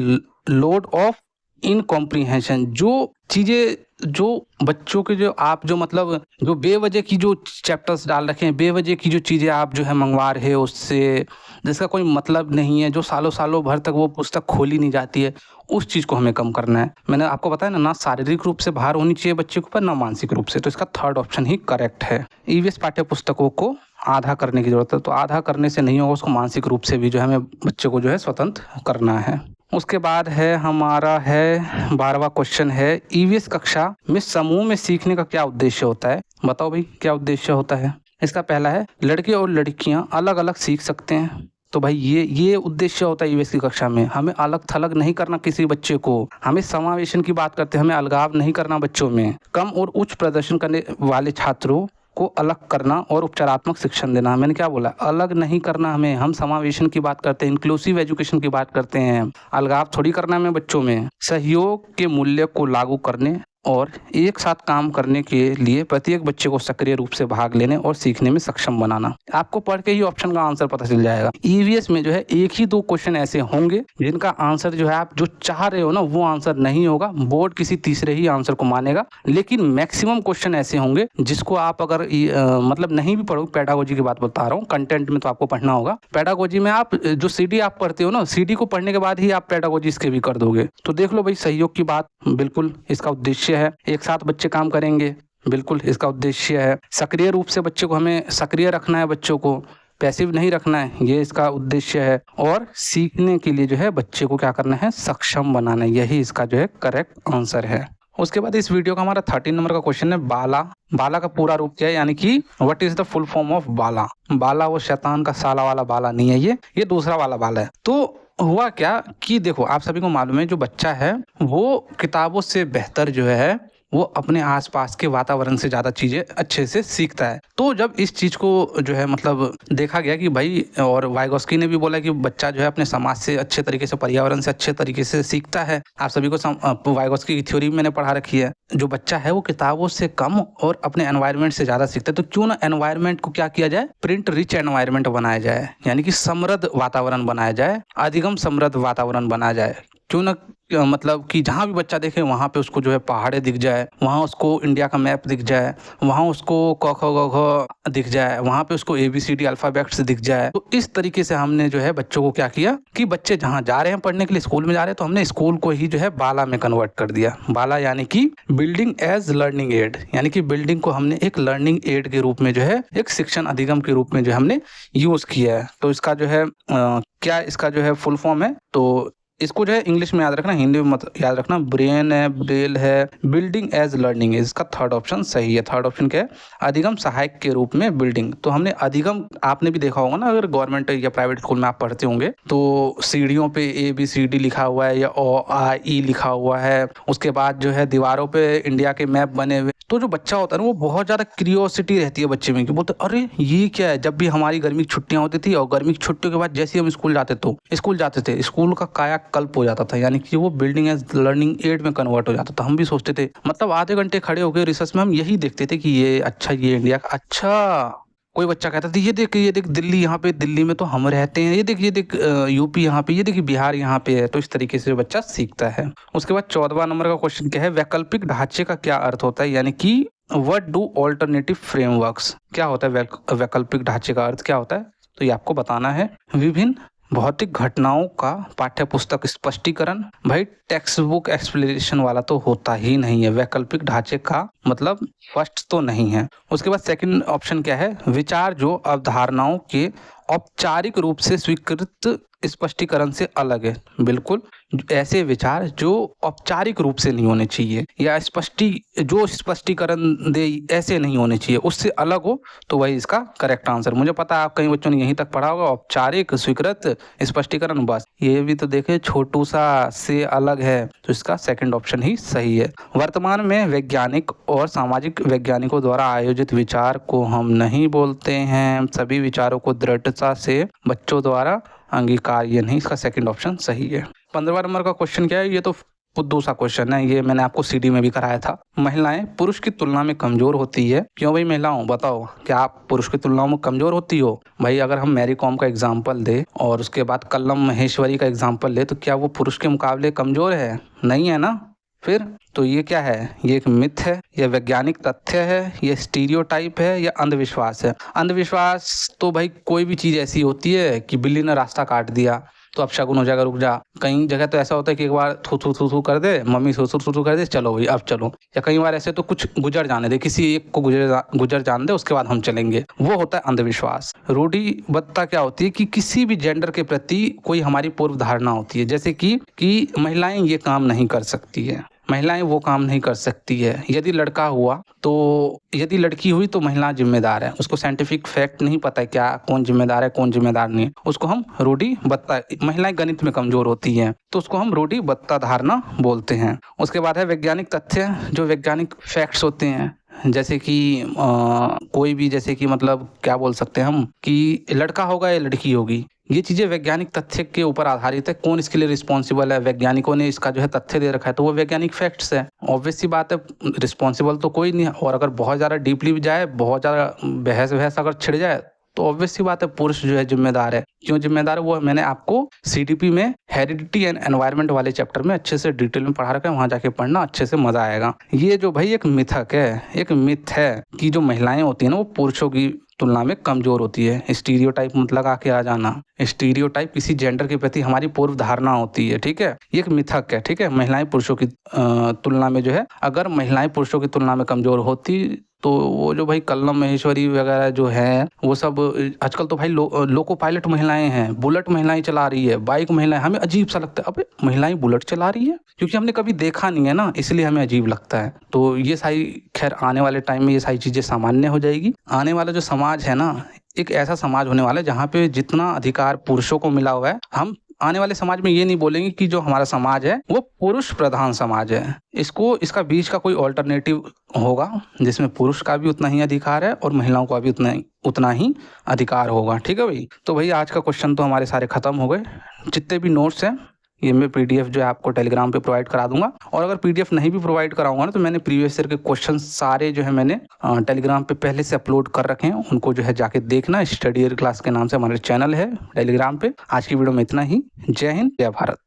लोड ऑफ इनकॉम्प्रिहेंशन, जो चीजें जो बच्चों के जो आप जो मतलब जो बेवजह की जो चैप्टर्स डाल रखे हैं, बेवजह की जो चीजें आप जो है मंगवा रहे हो उससे, जिसका कोई मतलब नहीं है, जो सालों सालों भर तक वो पुस्तक खोली नहीं जाती है, उस चीज को हमें कम करना है। मैंने आपको बताया ना शारीरिक रूप से भार होनी चाहिए बच्चे के ऊपर, ना मानसिक रूप से। तो इसका थर्ड ऑप्शन ही करेक्ट है। ईवीएस पाठ्य पुस्तकों को आधा करने की जरूरत है, तो आधा करने से नहीं होगा, उसको मानसिक रूप से भी जो है हमें बच्चे को जो है स्वतंत्र करना है। उसके बाद है हमारा है 12वां क्वेश्चन है, ईवीएस कक्षा में समूह में सीखने का क्या उद्देश्य होता है? बताओ भाई, क्या उद्देश्य होता है इसका? पहला है, लड़के और लड़कियां अलग अलग सीख सकते हैं। तो भाई ये उद्देश्य होता है ईवीएस की कक्षा में। हमें अलग थलग नहीं करना किसी बच्चे को, हमें समावेशन की बात करते हैं, हमें अलगाव नहीं करना बच्चों में। कम और उच्च प्रदर्शन करने वाले छात्रों को अलग करना और उपचारात्मक शिक्षण देना। मैंने क्या बोला? अलग नहीं करना हमें, हम समावेशन की बात करते हैं, इंक्लूसिव एजुकेशन की बात करते हैं। अलगाव थोड़ी करना है हमें बच्चों में। सहयोग के मूल्य को लागू करने और एक साथ काम करने के लिए प्रत्येक बच्चे को सक्रिय रूप से भाग लेने और सीखने में सक्षम बनाना। आपको पढ़ के ही ऑप्शन का आंसर पता चल जाएगा। ईवीएस में जो है एक ही दो क्वेश्चन ऐसे होंगे जिनका आंसर जो है आप जो चाह रहे हो ना वो आंसर नहीं होगा, बोर्ड किसी तीसरे ही आंसर को मानेगा। लेकिन मैक्सिमम क्वेश्चन ऐसे होंगे जिसको आप अगर मतलब नहीं भी पढ़ोगे, पेडागोजी की बात बता रहा हूँ, कंटेंट में तो आपको पढ़ना होगा। पेडागोजी में आप जो सीडी आप पढ़ते हो ना, सीडी को पढ़ने के बाद ही आप पेडागोजी इसके भी कर दोगे। तो देख लो भाई, सहयोग की बात बिल्कुल इसका उद्देश्य है। एक साथ बच्चे काम करेंगे, बिल्कुल इसका उद्देश्य है। सक्रिय रूप से बच्चे को हमें सक्रिय रखना है, बच्चों को पैसिव नहीं रखना है, ये इसका उद्देश्य है। और सीखने के लिए जो है बच्चे को क्या करना है? सक्षम बनाना है। यही इसका जो है करेक्ट आंसर है। उसके बाद इस वीडियो का हमारा 13 नंबर का क्वेश्चन है, बाला। बाला का पूरा रूप क्या है, यानी कि what is the full form of बाला? बाला वो शैतान का साला वाला बाला नहीं है, ये दूसरा वाला बाला है। तो हुआ क्या कि देखो, आप सभी को मालूम है जो बच्चा है वो किताबों से बेहतर जो है वो अपने आसपास के वातावरण से ज़्यादा चीज़ें अच्छे से सीखता है। तो जब इस चीज़ को जो है मतलब देखा गया कि भाई, और वाइगोस्की ने भी बोला कि बच्चा जो है अपने समाज से अच्छे तरीके से, पर्यावरण से अच्छे तरीके से सीखता है। आप सभी को वाइगोस्की की थ्योरी मैंने पढ़ा रखी है। जो बच्चा है वो किताबों से कम और अपने एनवायरनमेंट से ज़्यादा सीखता है। तो क्यों ना एनवायरनमेंट को क्या किया जाए? प्रिंट रिच एनवायरनमेंट बनाया जाए, यानी कि समृद्ध वातावरण बनाया जाए, अधिगम समृद्ध वातावरण बनाया जाए। क्यों ना मतलब कि जहाँ भी बच्चा देखे वहाँ पे उसको जो है पहाड़े दिख जाए, वहाँ उसको इंडिया का मैप दिख जाए, वहाँ उसको क ख ग घ दिख जाए, वहाँ पे उसको ABCD अल्फ़ाबेट्स दिख जाए। तो इस तरीके से हमने जो है बच्चों को क्या किया कि बच्चे जहाँ जा रहे हैं पढ़ने के लिए, स्कूल में जा रहे हैं, तो हमने स्कूल को ही जो है बाला में कन्वर्ट कर दिया। बाला यानी कि बिल्डिंग एज लर्निंग एड, यानी कि बिल्डिंग को हमने एक लर्निंग एड के रूप में जो है, एक शिक्षण अधिगम के रूप में जो हमने यूज किया है। तो इसका जो है क्या इसका जो है फुल फॉर्म है, तो इसको जो है इंग्लिश में याद रखना, हिंदी में मत याद रखना। ब्रेन है, ब्रेल है, बिल्डिंग एज लर्निंग है। इसका थर्ड ऑप्शन सही है। थर्ड ऑप्शन क्या है? अधिगम सहायक के रूप में बिल्डिंग। तो हमने अधिगम, आपने भी देखा होगा ना, अगर गवर्नमेंट या प्राइवेट स्कूल में आप पढ़ते होंगे तो सीढ़ियों पे ABCD लिखा हुआ है या OIE लिखा हुआ है। उसके बाद जो है दीवारों पे इंडिया के मैप बने हुए। तो जो बच्चा होता है ना वो बहुत ज़्यादा क्यूरियोसिटी रहती है बच्चे में कि बोलते अरे ये क्या है। जब भी हमारी गर्मी की छुट्टियां होती थी और गर्मी की छुट्टियों के बाद जैसे ही हम स्कूल जाते थे, स्कूल का कायाकल्प हो जाता था, यानी कि वो बिल्डिंग एज लर्निंग एड में कन्वर्ट हो जाता था। हम भी सोचते थे, मतलब आधे घंटे खड़े हो गए रिसर्च में हम यही देखते थे कि ये अच्छा, ये इंडिया का अच्छा। कोई बच्चा कहता था ये देख दिल्ली, यहाँ पे दिल्ली में तो हम रहते हैं, ये देख यूपी यहाँ पे, ये देख बिहार यहाँ पे है। तो इस तरीके से बच्चा सीखता है। उसके बाद 14वां नंबर का क्वेश्चन क्या है? वैकल्पिक ढांचे का क्या अर्थ होता है, यानी कि व्हाट डू ऑल्टरनेटिव फ्रेमवर्क्स? क्या होता है वैकल्पिक ढांचे का अर्थ क्या होता है? तो ये आपको बताना है। विभिन्न भौतिक घटनाओं का पाठ्य पुस्तक स्पष्टीकरण। भाई टेक्स्ट बुक एक्सप्लेनेशन वाला तो होता ही नहीं है, वैकल्पिक ढांचे का मतलब फर्स्ट तो नहीं है। उसके बाद सेकंड ऑप्शन क्या है? विचार जो अवधारणाओं के औपचारिक रूप से स्वीकृत स्पष्टीकरण से अलग है। बिल्कुल ऐसे विचार जो औपचारिक रूप से नहीं होने चाहिए या जो स्पष्टीकरण दे ऐसे नहीं होने चाहिए, उससे अलग हो, तो वही इसका करेक्ट आंसर। मुझे पता है आप कई बच्चों ने यहीं तक पढ़ा होगा, औपचारिक स्वीकृत स्पष्टीकरण, बस ये भी तो देखे छोटू सा से अलग है। तो इसका सेकंड ऑप्शन ही सही है। वर्तमान में वैज्ञानिक और सामाजिक वैज्ञानिकों द्वारा आयोजित विचार को हम नहीं बोलते हैं। सभी विचारों को दृढ़ता से बच्चों द्वारा अंगीकार ये नहीं, इसका सेकंड ऑप्शन सही है। 15वां नंबर का क्वेश्चन क्या है, ये तो बुद्धू सा क्वेश्चन है, ये मैंने आपको सीडी में भी कराया था। महिलाएं पुरुष की तुलना में कमजोर होती है, क्यों भाई महिलाओं बताओ, क्या आप पुरुष की तुलना में कमजोर होती हो? भाई अगर हम मैरी कॉम का एग्जाम्पल दे और उसके बाद कल्लम महेश्वरी का एग्जाम्पल ले, तो क्या वो पुरुष के मुकाबले कमजोर है? नहीं है ना। फिर तो ये क्या है, ये एक मिथ है, ये वैज्ञानिक तथ्य है, ये स्टीरियोटाइप है, या अंधविश्वास है? अंधविश्वास तो भाई कोई भी चीज़ ऐसी होती है कि बिल्ली ने रास्ता काट दिया तो अब शगुन हो जाएगा, रुक जा। कई जगह तो ऐसा होता है कि एक बार थू थू थू थू कर दे, मम्मी सुसुर सुसुर कर दे, चलो भाई अब चलो। या कई बार ऐसे तो कुछ गुजर जाने दे, किसी एक को गुजर जाने दे, उसके बाद हम चलेंगे, वो होता है अंधविश्वास। रूढ़िबद्धता क्या होती है कि किसी भी जेंडर के प्रति कोई हमारी पूर्व धारणा होती है, जैसे कि महिलाएं ये काम नहीं कर सकती है, महिलाएं वो काम नहीं कर सकती है। यदि लड़का हुआ तो, यदि लड़की हुई तो महिला जिम्मेदार है। उसको साइंटिफिक फैक्ट नहीं पता है क्या कौन जिम्मेदार है कौन जिम्मेदार नहीं है, उसको हम रूढ़िबद्धता। महिलाएं गणित में कमजोर होती हैं तो उसको हम रूढ़िबद्धता धारणा बोलते हैं। उसके बाद है वैज्ञानिक तथ्य, जो वैज्ञानिक फैक्ट्स होते हैं, जैसे कि कोई भी, जैसे कि मतलब क्या बोल सकते हैं हम कि लड़का होगा या लड़की होगी, ये चीज़ें वैज्ञानिक तथ्य के ऊपर आधारित है। कौन इसके लिए रिस्पॉन्सिबल है, वैज्ञानिकों ने इसका जो है तथ्य दे रखा है, तो वो वैज्ञानिक फैक्ट्स है। ऑब्वियस सी बात है, रिस्पॉन्सिबल तो कोई नहीं है। और अगर बहुत ज़्यादा डीपली भी जाए, बहुत ज़्यादा बहस अगर छिड़ जाए, तो ऑब्वियस सी बात है पुरुष जो है जिम्मेदार है। क्यों जिम्मेदार है, वो मैंने आपको सीडीपी में हेरिडिटी एंड एनवायरनमेंट वाले चैप्टर में अच्छे से डिटेल में पढ़ा रखा है, वहाँ जाके पढ़ना, अच्छे से मजा आएगा। ये जो भाई एक मिथक है, एक मिथ है कि जो महिलाएं होती है ना वो पुरुषों की तुलना में कमजोर होती है। स्टीरियोटाइप मतलब आके आ जाना, स्टीरियोटाइप किसी जेंडर के प्रति हमारी पूर्व धारणा होती है, ठीक है, ये एक मिथक है, ठीक है। महिलाएं पुरुषों की तुलना में जो है, अगर महिलाएं पुरुषों की तुलना में कमजोर होती तो वो जो भाई कल्लम महेश्वरी वगैरह जो है वो सब, आजकल तो भाई लोको पायलट महिलाएं हैं, बुलेट महिलाएं चला रही है, बाइक महिलाएं, हमें अजीब सा लगता है, अबे महिलाएं बुलेट चला रही है, क्योंकि हमने कभी देखा नहीं है ना, इसलिए हमें अजीब लगता है। तो ये सारी, खैर आने वाले टाइम में ये सारी चीजें सामान्य हो जाएगी। आने वाला जो समाज है ना, एक ऐसा समाज होने वाला है जहाँ पे जितना अधिकार पुरुषों को मिला हुआ है, हम आने वाले समाज में ये नहीं बोलेंगे कि जो हमारा समाज है वो पुरुष प्रधान समाज है। इसका बीच का कोई ऑल्टरनेटिव होगा जिसमें पुरुष का भी उतना ही अधिकार है और महिलाओं का भी उतना ही अधिकार होगा, ठीक है भाई। तो भाई आज का क्वेश्चन तो हमारे सारे खत्म हो गए। जितने भी नोट्स हैं ये मैं पीडीएफ जो है आपको टेलीग्राम पे प्रोवाइड करा दूंगा, और अगर पीडीएफ नहीं भी प्रोवाइड कराऊंगा ना, तो मैंने प्रीवियस ईयर के क्वेश्चन सारे जो है मैंने टेलीग्राम पे पहले से अपलोड कर रखे हैं, उनको जो है जाके देखना। स्टडी ईयर क्लास के नाम से हमारे चैनल है टेलीग्राम पे। आज की वीडियो में इतना ही। जय हिंद, जय भारत।